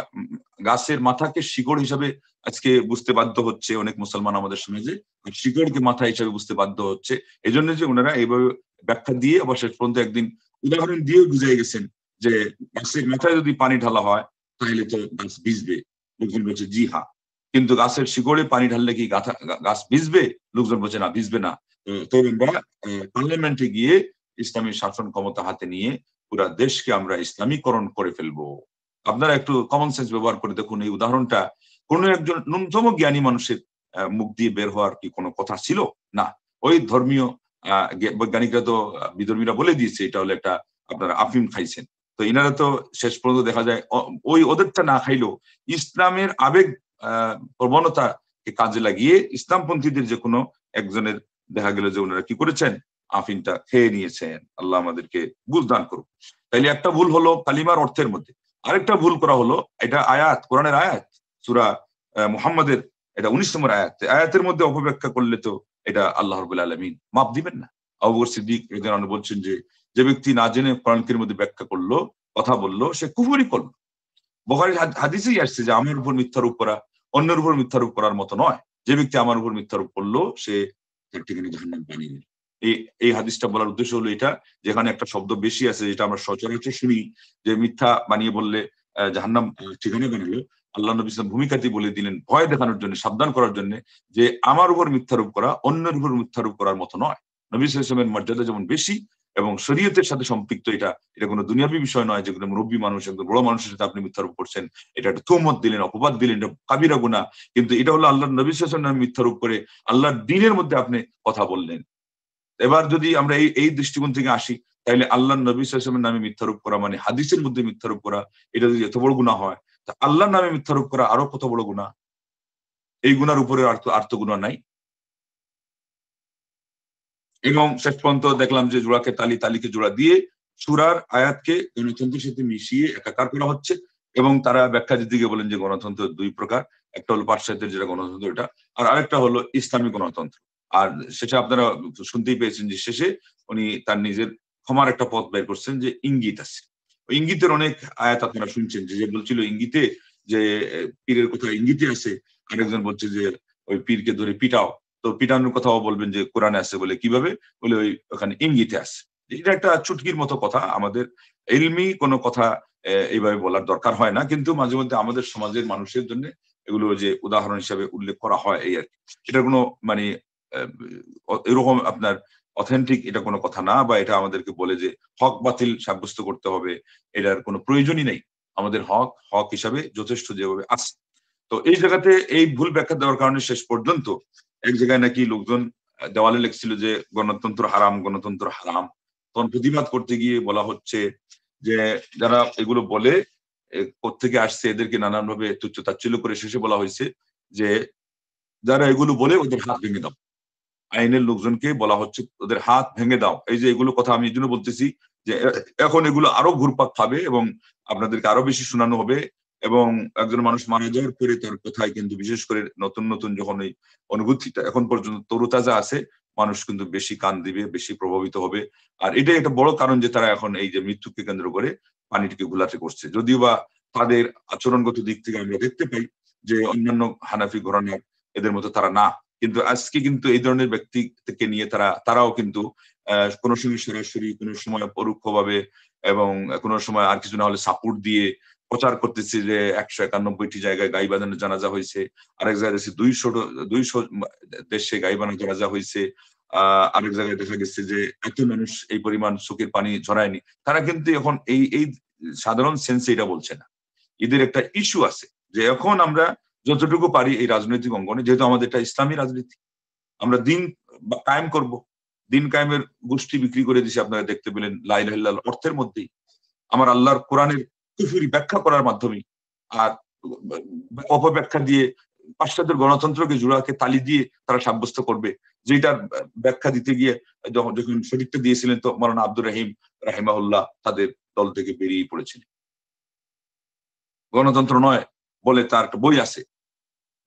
গাছের মাথাকে শিকড় হিসাবে আজকে বুঝতে বাধ্য হচ্ছে অনেক মুসলমান আমাদের সমাজে, শিকড়কে মাথা হিসাবে বুঝতে বাধ্য হচ্ছে। এই জন্য যে ওনারা এইভাবে ব্যাখ্যা দিয়ে আবার শেষ পর্যন্ত একদিন উদাহরণ দিয়ে বুঝাই গেছেন যে গাছের মাথায় যদি পানি ঢালা হয় তাহলে তো গাছ ভিজবে। লোকজন বলছে জি হ্যাঁ, কিন্তু গাছের শিকড়ে পানি ঢাললে কি গাছ ভিজবে? লোকজন বলছে না, ভিজবে না। তো আমরা পার্লামেন্টে গিয়ে ইসলামী শাসন ক্ষমতা হাতে নিয়ে পুরা দেশকে আমরা ইসলামীকরণ করে ফেলবো। আপনারা একটু কমন সেন্স ব্যবহার করে দেখুন, এই উদাহরণটা কোন একজন ন্যূনতম জ্ঞানী মানুষের মুখ দিয়ে বের হওয়ার কি কোনো কথা ছিল? না। ওই ধর্মীয় বৈজ্ঞানিকরা তো, বিধর্মীরা বলে দিয়েছে এটা হলো একটা আপনারা আফিম খাইছেন। তো ইনারা তো শেষ পর্যন্ত দেখা যায় ওই ওদেরটা না খাইলেও ইসলামের আবেগ প্রবণতাকে কাজে লাগিয়ে ইসলামপন্থীদের যে কোনো একজনের দেখা গেল যে ওনারা কি করেছেন, আফিনটা খেয়ে নিয়েছেন। আল্লাহ আমাদেরকে বুঝদান করুক। তাইলে একটা ভুল হলো কালিমার অর্থের মধ্যে। আরেকটা ভুল করা হলো, এটা আয়াত, কোরআনের আয়াত, সূরা মুহাম্মাদের এটা 19 নম্বর আয়াত। আয়াতের মধ্যে অপব্যাখ্যা করলে তো এটা আল্লাহ রাব্বুল আলামিন মাফ দিবেন না। আবু বকর সিদ্দিক রাদিয়াল্লাহু আনহু বলছেন যে ব্যক্তি না জেনে কোরআনের মধ্যে ব্যাখ্যা করলো, কথা বললো, সে কুফরি করলো। বুখারীর হাদিসেই আসছে যে আমার উপর মিথ্যারোপ করা অন্যের উপর মিথ্যারোপ করার মতো নয়। যে ব্যক্তি আমার উপর মিথ্যারোপ করলো সে তার ঠিকানা জাহান্নাম বানিয়ে নিল। এই হাদিসটা বলার উদ্দেশ্য হলো এটা, যেখানে একটা শব্দ বেশি আছে যেটা আমরা সচরাচর শুনি, যে মিথ্যা বানিয়ে বললে জাহান্নাম ঠিকানা বানালো। আল্লাহ নবী সাল্লাল্লাহু ভূমিকাতে বলে দিলেন ভয় দেখানোর জন্য, সাবধান করার জন্য, যে আমার উপর মিথ্যারোপ করা অন্যের উপর মিথ্যারোপ করার মতো নয়। নবী সাল্লাল্লাহু আলাইহি ওয়াসাল্লামের মর্যাদা যেমন বেশি এবং শরীয়তের সাথে সম্পৃক্ত, এটা কোনো দুনিয়াবী বিষয় নয় যে কোনো মুরব্বী মানুষ, একজন বড় মানুষের সাথে আপনি মিথ্যারোপ করছেন, এটা একটা তুহমত দিলেন, অপবাদ দিলেন, এটা কাবিরা গুনাহ। কিন্তু এটা হলো আল্লাহর নবী সাল্লাল্লাহু আলাইহি ওয়াসাল্লাম মিথ্যারোপ করে আল্লাহর দ্বীনের মধ্যে আপনি কথা বললেন। এবার যদি আমরা এই দৃষ্টিকোণ থেকে আসি, তাহলে আল্লাহর নবী সাল্লাল্লাহু আলাইহি ওয়াসাল্লামের নামে মিথ্যারোপ করা মানে হাদিসের মধ্যে মিথ্যারোপ করা, এটা যদি এত বড় গুনাহ হয়, তা আল্লাহর নামে মিথ্যারোপ করা আরো কত বড় গুনাহ। এই গুনার উপরে আর তো গুনাহ নাই। এবং শেষ পর্যন্ত দেখলাম যে জোড়াকে তালিকে জোড়া দিয়ে সূরার আয়াতকে গণতন্ত্রের সাথে মিশিয়ে একাকার করা হচ্ছে। এবং তারা ব্যাখ্যা দিকে বলেন যে গণতন্ত্র দুই প্রকার, একটা হলো পাশ্চাত্যের যেটা গণতন্ত্র এটা, আর আরেকটা হলো ইসলামী গণতন্ত্র। আর সেটা আপনারা শুনতেই পেয়েছেন যে শেষে উনি তার নিজের ক্ষমার একটা পথ বের করছেন, যে ইঙ্গিত আছে। ওই ইঙ্গিতের অনেক আয়াত আপনারা শুনছেন, যে বলছিল ইঙ্গিতে যে পীরের কথা ইঙ্গিতে আছে, আরেকজন বলছে যে ওই পীরকে ধরে পিটাও। তো পিটানোর কথাও বলবেন যে কোরআনে আছে বলে, কিভাবে বলে ওই ওখানে ইঙ্গিতে আছে। এটা একটা চুটকির মতো কথা, আমাদের ইলমি কোনো কথা এইভাবে বলার দরকার হয় না, কিন্তু মাঝে মধ্যে আমাদের সমাজের মানুষের জন্য এগুলো যে উদাহরণ হিসাবে উল্লেখ করা হয়, এই আর কি। এটা কোনো মানে এরকম আপনার অথেন্টিক এটা কোনো কথা না, বা এটা আমাদেরকে বলে যে হক বাতিল সাব্যস্ত করতে হবে, এটার কোনো প্রয়োজনই নেই। আমাদের হক হক হিসাবে যথেষ্ট যেভাবে আছে। তো এই জায়গাতে এই ভুল ব্যাখ্যা দেওয়ার কারণে শেষ পর্যন্ত এক জায়গায় নাকি লোকজন দেওয়ালে লিখছিল যে গণতন্ত্র হারাম, গণতন্ত্র হারাম। তখন প্রতিবাদ করতে গিয়ে বলা হচ্ছে যে যারা এগুলো বলে কোত্থেকে আসছে, এদেরকে নানানভাবে তুচ্ছ তাচ্ছিল্য করে শেষে বলা হয়েছে যে যারা এগুলো বলে ওদের হাত ভেঙে দাও। আইনের লোকজনকে বলা হচ্ছে ওদের হাত ভেঙে দাও। এই যে এগুলো কথা আমি এই জন্য বলতেছি যে এখন এগুলো আরো ঘুরপাক খাবে এবং আপনাদেরকে আরো বেশি শোনানো হবে। এবং একজন মানুষ মারা যাওয়ার পরে তার কথায় কিন্তু বিশেষ করে নতুন নতুন যখন এই অনুভূতিটা এখন পর্যন্ত তরুতাজা আছে, মানুষ কিন্তু বেশি কান দিবে, বেশি প্রভাবিত হবে। আর এটাই একটা বড় কারণ যে তারা এখন এই যে মৃত্যুকে কেন্দ্র করে পানিটিকে ঘোলাটে করছে। যদিও বা তাদের আচরণগত দিক থেকে আমরা দেখতে পাই যে অন্যান্য হানাফি ঘরানার এদের মতো তারা না, কিন্তু আজকে কিন্তু এই ধরনের ব্যক্তিকে নিয়ে তারাও কিন্তু কোনো সময় সরাসরি, কোনো সময় পরোক্ষভাবে এবং কোনো সময় আর কিছু না হলে সাপোর্ট দিয়ে প্রচার করতেছে যে 191টি জায়গায় গাইবান্ধানের জানাজা হয়েছে, আরেক জায়গায় দেখছি 200 দেশে গাইবান্ধার জানাজা হয়েছে, আরেক জায়গায় দেখা গেছে যে এত মানুষ এই পরিমাণ চোখের পানি ঝরায়নি। তারা কিন্তু এখন এই সাধারণ সেন্সে এটা বলছে না। এদের একটা ইস্যু আছে যে এখন আমরা যতটুকু পারি এই রাজনৈতিক অঙ্গনে, যেহেতু আমাদের এটা ইসলামী রাজনীতি, আমরা দিন কায়েম করব। দিন কায়েমের গোষ্ঠী বিক্রি করে দিছে, আপনারা দেখতে পেলেন লা ইলাহা ইল্লাল্লাহ অর্থের মধ্যেই, আমার আল্লাহর কোরআনের কুফরি ব্যাখ্যা করার মাধ্যমে, আর অপব্যাখ্যা দিয়ে পাশ্চাত্যের গণতন্ত্রকে জোড়াকে তালি দিয়ে তারা সাব্যস্ত করবে, যেটার ব্যাখ্যা দিতে গিয়ে যখন শরীরটা দিয়েছিলেন তো মৌলানা আব্দুর রহিম রাহিমাহুল্লাহ তাদের দল থেকে বেরিয়ে পড়েছিলেন। গণতন্ত্র নয় বলে তার একটা বই আছে,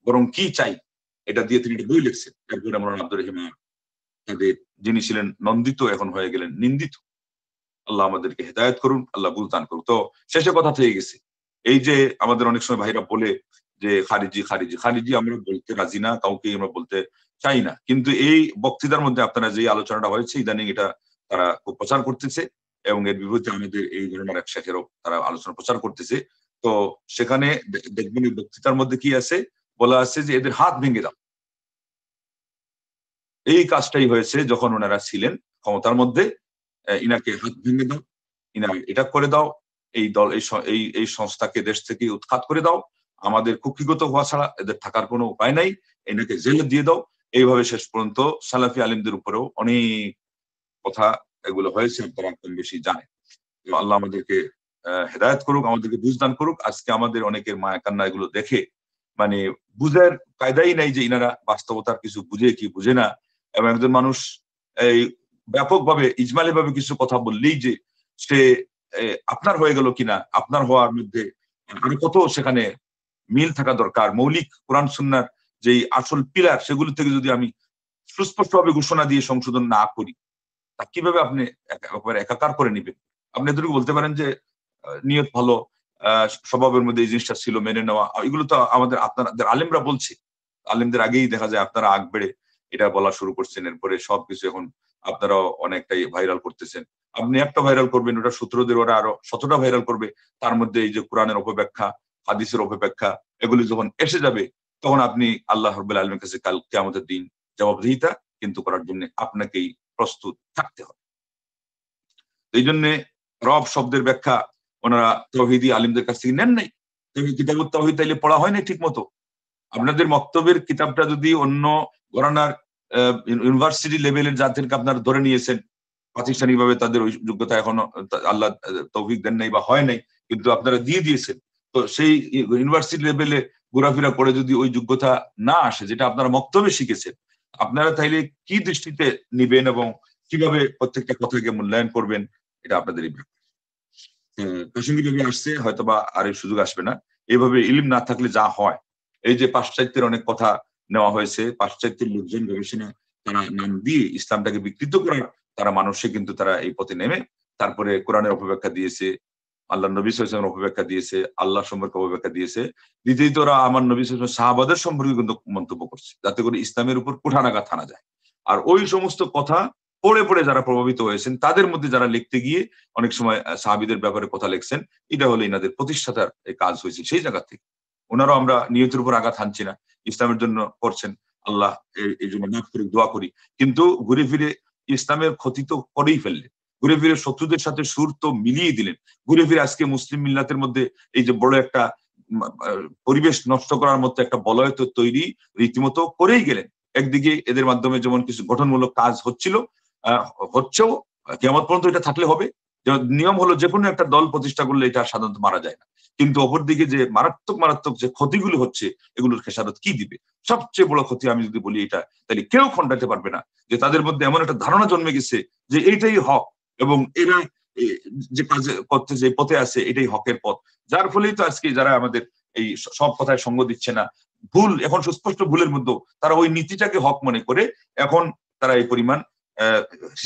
বরং কি চাই এটা দিয়ে তিনি একটা বই লিখছেন। এরপরে মৌলানা আব্দুর রহিম তাদের যিনি ছিলেন নন্দিত এখন হয়ে গেলেন নিন্দিত। আল্লাহ আমাদেরকে হেদায়েত করুন, আল্লাহ বুঝ দান করুন। তো শেষে কথা থেকে গেছে, এই যে আমাদের অনেক সময় ভাইরা বলে যে খারিজি খারিজি খারিজি, আমরা বলতে রাজি না, কাউকে আমরা বলতে চাই না, কিন্তু এই বক্তৃতার মধ্যে আপনারা যে আলোচনাটা হয়েছে ইদানিং এটা তারা খুব প্রচার করতেছে এবং এর বিরুদ্ধে আমাদের এই ধরনের এক শেখেরও তারা আলোচনা প্রচার করতেছে। তো সেখানে দেখবেন এই বক্তৃতার মধ্যে কি আছে, বলা আছে যে এদের হাত ভেঙে দাও। এই কাজটাই হয়েছে যখন ওনারা ছিলেন ক্ষমতার মধ্যে, ইনাকে হাত ভেঙে দাও, ইনা এটা করে দাও, এই দল এই সংস্থাকে দেশ থেকে উৎখাত করে দাও, আমাদের কুক্ষিগত হওয়া ছাড়া এদের থাকার কোনো উপায় নাই, এনাকে জেলে দিয়ে দাও। এইভাবে শেষ পর্যন্ত সালাফি আলিমদের উপরেও অনেক কথা এগুলো হয়েছে, আপনারা কম বেশি জানেন। আল্লাহ আমাদেরকে হেদায়েত করুক, আমাদেরকে বুঝদান করুক। আজকে আমাদের অনেকের মায়া কান্না এগুলো দেখে মানে বুঝার কায়দাই নাই যে ইনারা বাস্তবতার কিছু বুঝে কি বুঝে না, এবং একজন মানুষ এই ব্যাপকভাবে ইজমালি ভাবে কিছু কথা বললেই যে সে আপনার হয়ে গেল কিনা, আপনার হওয়ার মধ্যে আরো কত সেখানে মিল থাকা দরকার। মৌলিক কোরআন সুন্নাহর যেই আসল পিলার সেগুলো থেকে যদি আমি সুস্পষ্টভাবে ঘোষণা দিয়ে সংশোধন না করি, তা কিভাবে আপনি একেবারে একাকার করে নিবেন? আপনি এতটুকু বলতে পারেন যে নিয়ত ভালো, স্বভাবের মধ্যে এই জিনিসটা ছিল, মেনে নেওয়া, এগুলো তো আমাদের আপনাদের আলেমরা বলছে। আলেমদের আগেই দেখা যায় আপনারা আগ বেড়ে এটা বলা শুরু করছেন, এরপরে সবকিছু এখন আপনারাও অনেকটাই ভাইরাল করতেছেন। আপনি একটা ভাইরাল করবেন, ওটা সূত্রদের ওরা আরো 100টা ভাইরাল করবে। তার মধ্যে এই যে কোরআনের অপব্যাখ্যা, হাদিসের অপব্যাখ্যা, এগুলি যখন এসে যাবে তখন আপনি আল্লাহ রাব্বুল আলামিনের কাছে কাল কিয়ামতের দিন জবাবদিহিতা কিন্তু করার জন্য আপনাকেই প্রস্তুত থাকতে হবে। এই জন্য রব শব্দের ব্যাখ্যা ওনারা তাওহীদি আলিমদের কাছ থেকে নেন নাই। কিতাবুত তাওহীদ তাইলে পড়া হয় নাই ঠিক মতো। আপনাদের মক্তবের কিতাবটা যদি অন্য ঘরানার ইউনিভার্সিটি লেভেলের যাদেরকে আপনারা ধরে নিয়েছেন, প্রাতিষ্ঠানিকভাবে তাদের ওই যোগ্যতা এখনো আল্লাহ তৌফিক দেন নাই বা হয় নাই, কিন্তু আপনারা দিয়ে দিয়েছেন, তো সেই ইউনিভার্সিটি লেভেলে ঘোরাফেরা করে যদি ওই যোগ্যতা না আসে যেটা আপনারা মক্তবে শিখেছেন, আপনারা তাইলে কি দৃষ্টিতে নিবেন এবং কিভাবে প্রত্যেকটা কথাকে মূল্যায়ন করবেন, এটা আপনাদেরই ব্যাপার। প্রাসঙ্গিকভাবে আসছে, হয়তোবা আর এই সুযোগ আসবে না। এইভাবে ইলম না থাকলে যা হয়, এই যে পাশ্চাত্যের অনেক কথা নেওয়া হয়েছে, পাশ্চাত্যের লোকজন গবেষণা তারা নাম দিয়ে ইসলামটাকে বিকৃত করার তারা মানুষে কিন্তু তারা এই পথে নেমে তারপরে কোরআনের অপব্যাখ্যা দিয়েছে, আল্লাহ নবী সাল্লাল্লাহু আলাইহি ওয়াসাল্লামের অপব্যাখ্যা দিয়েছে, আল্লাহ সম্পর্কে অপব্যাখ্যা দিয়েছে। দ্বিতীয়ত ওরা আমার নবী সাল্লাল্লাহু আলাইহি ওয়াসাল্লাম সাহাবাদের সম্পর্কে কিন্তু মন্তব্য করছে, যাতে করে ইসলামের উপর কুঠারাঘাত হানা যায়। আর ওই সমস্ত কথা পড়ে পড়ে যারা প্রভাবিত হয়েছেন, তাদের মধ্যে যারা লিখতে গিয়ে অনেক সময় সাহাবীদের ব্যাপারে কথা লিখছেন, এটা হলো ইনাদের প্রতিষ্ঠাতার এই কাজ হয়েছে সেই জায়গা থেকে। ওনারাও আমরা নিয়তের উপর আঘাত হানছি না, ইসলামের জন্য করছেন, আল্লাহ এই জন্য মাফ করে দোয়া করি। কিন্তু ঘুরে ফিরে ইসলামের ক্ষতি তো করেই ফেললেন, ঘুরে ফিরে শত্রুদের সাথে সুর তো মিলিয়ে দিলেন, ঘুরে ফিরে আজকে মুসলিম মিল্লাতের মধ্যে এই যে বড় একটা পরিবেশ নষ্ট করার মতো একটা বলয় তো তৈরি রীতিমতো করেই গেলেন। একদিকে এদের মাধ্যমে যেমন কিছু গঠনমূলক কাজ হচ্ছিল, হচ্ছেও, কিয়ামত পর্যন্ত এটা থাকলে হবে। নিয়ম হলো যে কোনো একটা দল প্রতিষ্ঠা করলে এটা সাধারণত মারা যায় না, কিন্তু অপরদিকে যে মারাত্মক মারাত্মক যে ক্ষতিগুলো হচ্ছে এগুলোর খেসারত কি দিবে? সবচেয়ে বড় ক্ষতি আমি যদি বলি এটা, তাহলে কেউ খণ্ডাতে পারবে না যে তাদের মধ্যে এমন একটা ধারণা জন্মে গেছে যে এইটাই হক এবং এরা যে কাজে করতে যে পথে আছে এটাই হকের পথ। যার ফলেই তো আজকে যারা আমাদের এই সব কথায় সঙ্গ দিচ্ছে না, ভুল এখন সুস্পষ্ট ভুলের মধ্যে তারা ওই নীতিটাকে হক মনে করে এখন তারা এই পরিমাণ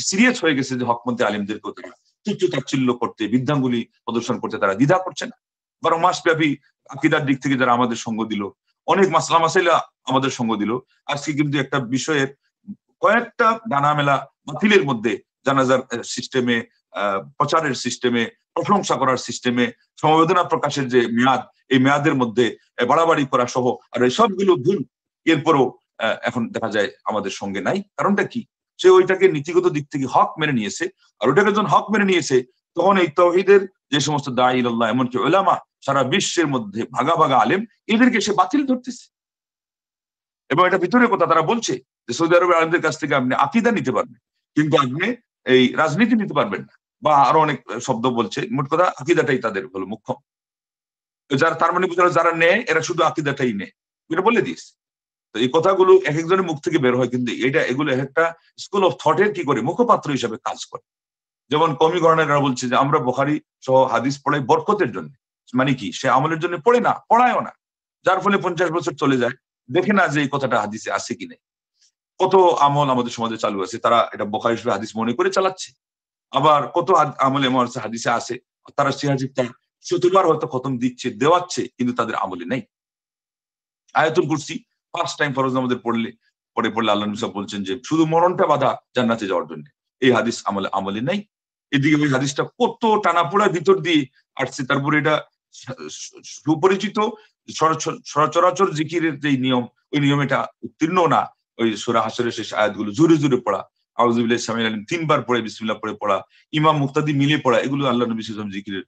সিরিয়াস হয়ে গেছে যে হকমন্ত্রী আলিমদেরকেও তারা তুচ্ছ তাচ্ছিল্য করতে, বিদ্যাঙ্গুলি প্রদর্শন করতে তারা দ্বিধা করছে না, বরং মাসব্যাপী আকীদার দিক থেকে যারা আমাদের সঙ্গ দিল, অনেক মাসলা মাসাইলা আমাদের সঙ্গ দিল, আজকে কিন্তু একটা বিষয়ের কয়েকটা ডানা মেলা বাতিলের মধ্যে জানাজার সিস্টেমে, প্রচারের সিস্টেমে, প্রশংসা করার সিস্টেমে, সমবেদনা প্রকাশের যে মেয়াদ, এই মেয়াদের মধ্যে বাড়াবাড়ি করা সহ আর এই সবগুলো ভুল, এরপরও এখন দেখা যায় আমাদের সঙ্গে নাই। কারণটা কি? সে ওইটাকে নীতিগত দিক থেকে হক মেনে নিয়েছে, আর ওইটাকে যখন হক মেনে নিয়েছে তখন এই তাওহীদের যে সমস্ত দাঈ ইলাল্লাহ এমনকি উলামা সারা বিশ্বের মধ্যে ভাগা ভাগা আলেম, এদেরকে সে বাতিল ধরতেছে। এবং এটা ভিতরের কথা, তারা বলছে যে সৌদি আরবের আলেমদের কাছ থেকে আপনি আকীদা নিতে পারবেন, কিন্তু আপনি এই রাজনীতি নিতে পারবেন না, বা আরো অনেক শব্দ বলছে। মোট কথা আকীদাটাই তাদের হলো মুখ্য। যারা তার মানে বুঝলো যারা নেয় এরা শুধু আকীদাটাই নেয়, এটা বলে দিয়েছে। তো এই কথাগুলো এক একজনের মুখ থেকে বের হয়, কিন্তু এগুলো একটা স্কুল অফ থটের কি করে মুখপাত্র হিসাবে কাজ করে। যেমন কওমি গণনারা বলছে যে আমরা বুখারী সহ হাদিস পড়াই বরকতের জন্য, মানে কি সে আমলের জন্য পড়ে না, পড়ায়ও না, যার ফলে 50 বছর চলে যায়, দেখে না যে এই কথাটা হাদিসে আছে কি নেই। কত আমল আমাদের সমাজে চালু আছে, তারা এটা বুখারী শরীফ হাদিস মনে করে চালাচ্ছে। আবার কত আমল এমন আছে হাদিসে আছে, তারা সিরাজিকটা শতবার হয়তো খতম দিচ্ছে, দেওয়াচ্ছে, কিন্তু তাদের আমলে নেই। আয়াতুল কুরসি ফার্স্ট টাইম ফরজ আমাদের পড়লে আল্লাহ নবী বলছেন যে শুধু মরণটা বাধা জান্নাতে যাওয়ার জন্য, এই হাদিস আমলে নাই। এদিকে ওই হাদিসটা কত টানাপোড়ার ভিতর দিয়ে আসছে, তারপরে এটা সুপরিচিত সচরাচর জিকিরের যে নিয়ম, ওই নিয়ম এটা উত্তীর্ণ না। ওই সূরা হাসরের শেষ আয়াতগুলো জোরে জোরে পড়া, আউযু বিল্লাহি সামিউল আলিম 3 বার পড়ে বিসমিল্লাহ পড়ে পড়া, ইমাম মুক্তাদি মিলে পড়া, এগুলো আল্লাহ নবী সাল্লাল্লাহু আলাইহি ওয়াসাল্লাম জিকিরের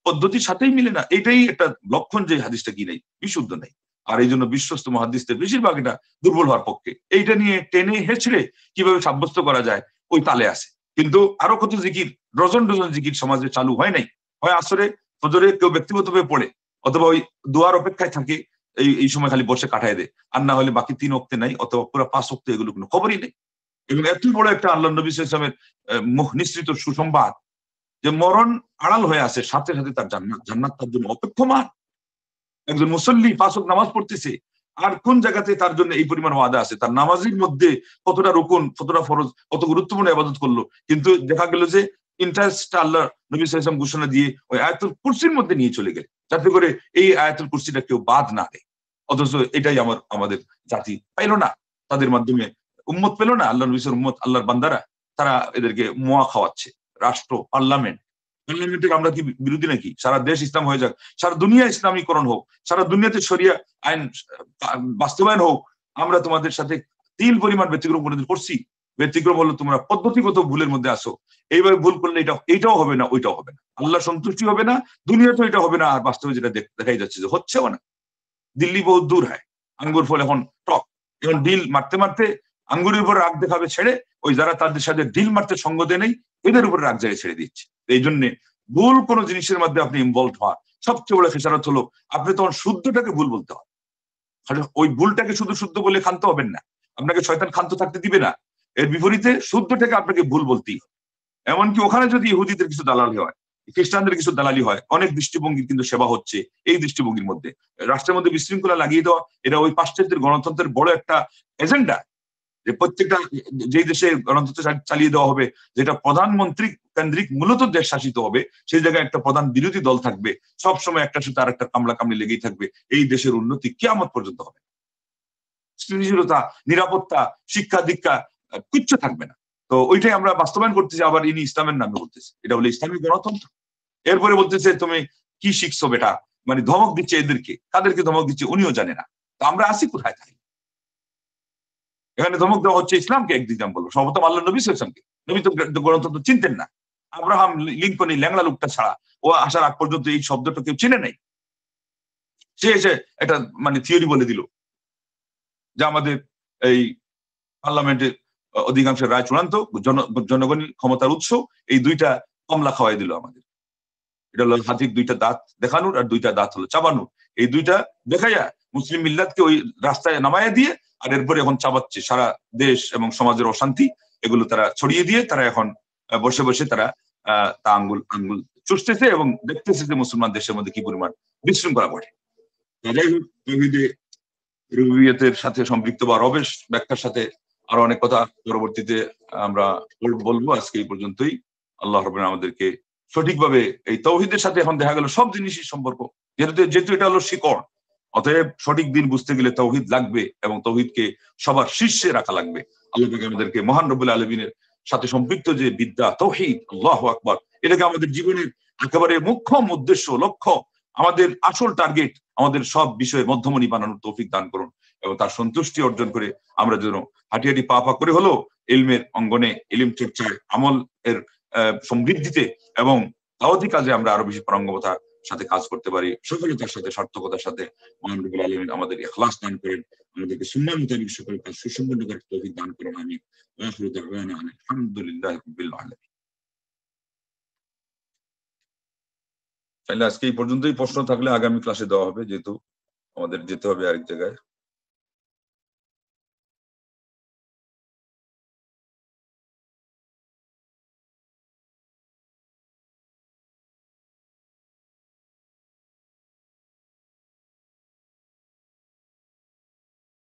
পদ্ধতির সাথেই মিলে না। এটাই একটা লক্ষণ যে হাদিসটা কি নাই, বিশুদ্ধ নাই। আর এই জন্য বিশ্বস্ত মুহাদ্দিসদের বেশিরভাগ এটা দুর্বল হওয়ার পক্ষে। এইটা নিয়ে টেনে হেঁচড়ে কিভাবে সাব্যস্ত করা যায় ওই তালে আছে। কিন্তু আরো কত জিকির, ডজন ডজন জিকির সমাজে চালু হয় নাই। হয় আসরে ফজরে কেউ ব্যক্তিগতভাবে পড়ে, অথবা ওই দোয়ার অপেক্ষায় থাকে, এই সময় খালি বসে কাটায় দেয়, আর না হলে বাকি 3 ওয়াক্তে নাই, অথবা পুরো 5 ওয়াক্তে, এগুলো কোনো খবরই নেই। এবং এত বড় একটা আল্লাহ নবী সাল্লাল্লাহু আলাইহি ওয়াসাল্লামের মুখ নিঃসৃত সুসংবাদ যে মরণ আড়াল হয়ে আছে, সাথে সাথে তার জান্নাত তার জন্য অপেক্ষমান। একজন মুসল্লি 5 ওয়াক্ত নামাজ পড়তেছে, আর কোন জায়গাতে তার জন্য এই পরিমাণ ওয়াদা আছে, তার নামাজের মধ্যে কতটা রুকুন, কতটা ফরজ, কত গুরুত্বপূর্ণ ইবাদত করলো, কিন্তু দেখা গেল যে ইন্টারেস্টটা আল্লাহ নবী সাল্লাল্লাহু আলাইহি ওয়াসাল্লাম ঘোষণা দিয়ে ওই আয়াতুল কুরসির মধ্যে নিয়ে চলে গেলে, যাতে করে এই আয়াতুল কুরসিটা কেউ বাদ না দেয়। অথচ এটাই আমাদের জাতি পাইল না, তাদের মাধ্যমে উম্মত পেল না, আল্লাহ নবীর উম্মত, আল্লাহর বান্দারা, তারা এদেরকে মোয়া খাওয়াচ্ছে। রাষ্ট্র, পার্লামেন্টের আমরা কি বিরোধী নাকি? সারা দেশ ইসলাম হয়ে যাক, সারা দুনিয়া ইসলামীকরণ হোক, সারা দুনিয়াতে শরিয়া আইন বাস্তবায়ন হোক, আমরা তোমাদের সাথে তিল পরিমাণ ব্যতিক্রম কোনোদিন করছি? ব্যতিক্রম হলো তোমরা পদ্ধতিগত ভুলের মধ্যে আসো, এইভাবে ভুল করলে এইটাও হবে না, ওইটাও হবে না, আল্লাহ সন্তুষ্টি হবে না, দুনিয়াতেও এটা হবে না, আর বাস্তবে যেটা দেখাই যাচ্ছে যে হচ্ছেও না। দিল্লি বহুত দূর হয়, আঙ্গুর ফল এখন টক। এখন ডিল মারতে মারতে আঙ্গুরের উপর রাগ দেখাবে ছেড়ে, ওই যারা তাদের সাথে ডিল মারতে সঙ্গ দেয় নেই, এদের উপর রাগ জায়গায় ছেড়ে দিচ্ছে। এই জন্য ভুল কোন জিনিসের মধ্যে আপনি ইনভলভ হওয়া সবচেয়ে বড় খেসারত হলো আপনি তখন শুদ্ধটাকে ভুল বলতে হয়। ওই ভুলটাকে শুধু শুদ্ধ বলে ক্ষান্ত হবেন না, আপনাকে শয়তান ক্ষান্ত থাকতে দিবে না। এর বিপরীতে শুদ্ধটাকে আপনাকে ভুল বলতেই হবে। এমনকি ওখানে যদি ইহুদিদের কিছু দালালি হয়, খ্রিস্টানদের কিছু দালালি হয়, অনেক দৃষ্টিভঙ্গির কিন্তু সেবা হচ্ছে এই দৃষ্টিভঙ্গির মধ্যে। রাষ্ট্রের মধ্যে বিশৃঙ্খলা লাগিয়ে দেওয়া, এটা ওই পাশ্চাত্যের গণতন্ত্রের বড় একটা এজেন্ডা, যে প্রত্যেকটা যেই দেশে গণতন্ত্র চালিয়ে দেওয়া হবে, যেটা প্রধানমন্ত্রী কেন্দ্রিক মূলত দেশ শাসিত হবে, সেই জায়গায় একটা প্রধান বিরোধী দল থাকবে, সবসময় একটার সাথে আর একটা কামলা কামলি লেগেই থাকবে। এই দেশের উন্নতি কিয়ামত পর্যন্ত হবে, স্থিতিশীলতা, নিরাপত্তা, শিক্ষা দীক্ষা কিচ্ছু থাকবে না। তো ওইটাই আমরা বাস্তবায়ন করতেছি, আবার ইনি ইসলামের নামে বলতেছে এটা হলো ইসলামী গণতন্ত্র। এরপরে বলতেছে তুমি কি শিখছো বেটা, মানে ধমক দিচ্ছে এদেরকে, কাদেরকে ধমক দিচ্ছে উনিও জানে না। তো আমরা আসি কোথায় তাই? এখানে ধমক দেওয়া হচ্ছে ইসলামকে একদিকে, আমি বলবো সর্বপ্রথম আল্লাহ নবী সাল্লাল্লাহু আলাইহি ওয়াসাল্লামকে। নবী তো গণতন্ত্র চিনতেন না, আব্রাহাম লিঙ্কন এই ল্যাংলা লোকটা ছাড়া ও আসার আগ পর্যন্ত এই শব্দটা কেউ চিনে নাই। সে এসে একটা মানে থিওরি বলে দিল যে আমাদের এই পার্লামেন্টের অধিকাংশের রায় চূড়ান্ত, জনগণের ক্ষমতার উৎস, এই দুইটা কমলা খাওয়াই দিল আমাদের। এটা হলো হাতির 2টা দাঁত দেখানোর আর 2টা দাঁত হলো চাবানোর। এই 2টা দেখাইয়া মুসলিম মিল্লাতকে ওই রাস্তায় নামাইয়া দিয়ে, আর এরপরে এখন চাবাচ্ছে সারা দেশ এবং সমাজের অশান্তি, এগুলো তারা ছড়িয়ে দিয়ে তারা এখন বসে বসে তারা তা আঙ্গুল চুষতেছে এবং দেখতেছে যে মুসলমান দেশের মধ্যে কি পরিমাণ বিশৃঙ্খলা ঘটে। যাই হোক, তৌহিদে রুবুবিয়তের সাথে সম্পৃক্ত বা রবের ব্যাখ্যার সাথে আরো অনেক কথা পরবর্তীতে আমরা বলবো। আজকে এই পর্যন্তই। আল্লাহ রাব্বুল আলামিন আমাদেরকে সঠিকভাবে এই তৌহিদের সাথে, এখন দেখা গেল সব জিনিসই সম্পর্ক, যেহেতু এটা হলো শিকড়, অতএব সঠিক দিন বুঝতে গেলে তৌহিদ লাগবে এবং তৌহিদকে সবার শীর্ষে রাখা লাগবে। আল্লাহ পাক আমাদেরকে মহান রব্বুল আলামিনের সাথে সম্পৃক্ত যে বিদ্যা তৌহিদ, আল্লাহু আকবার, এটাকে আমাদের জীবনের একেবারে মুখ্যম উদ্দেশ্য, লক্ষ্য, আমাদের আসল টার্গেট, আমাদের সব বিষয়ে মধ্যমণি বানানোর তৌফিক দান করুন এবং তার সন্তুষ্টি অর্জন করে আমরা যেন হাঁটি হাঁটি পা পা করে হলো ইলমের অঙ্গনে, ইলম চর্চায়, আমল এর সমৃদ্ধিতে এবং দাওয়াতি কাজে আমরা আরো বেশি পারঙ্গমতার সাথে কাজ করতে পারি, সফলতার সাথে, সার্থকতার সাথে। মহান রব্বুল আলামিন আমাদের ইখলাস দান করেন, আমাদেরকে সুন্নাহ মোতাবেক সকল কাজ সুসম্পন্ন করার তৌফিক দান করেন। আমিন। ওয়া আখিরু দাওয়ানা আলহামদুলিল্লাহি রাব্বিল আলামিন। তাহলে আজকে এই পর্যন্তই। প্রশ্ন থাকলে আগামী ক্লাসে দেওয়া হবে, যেহেতু আমাদের যেতে হবে আরেক জায়গায়।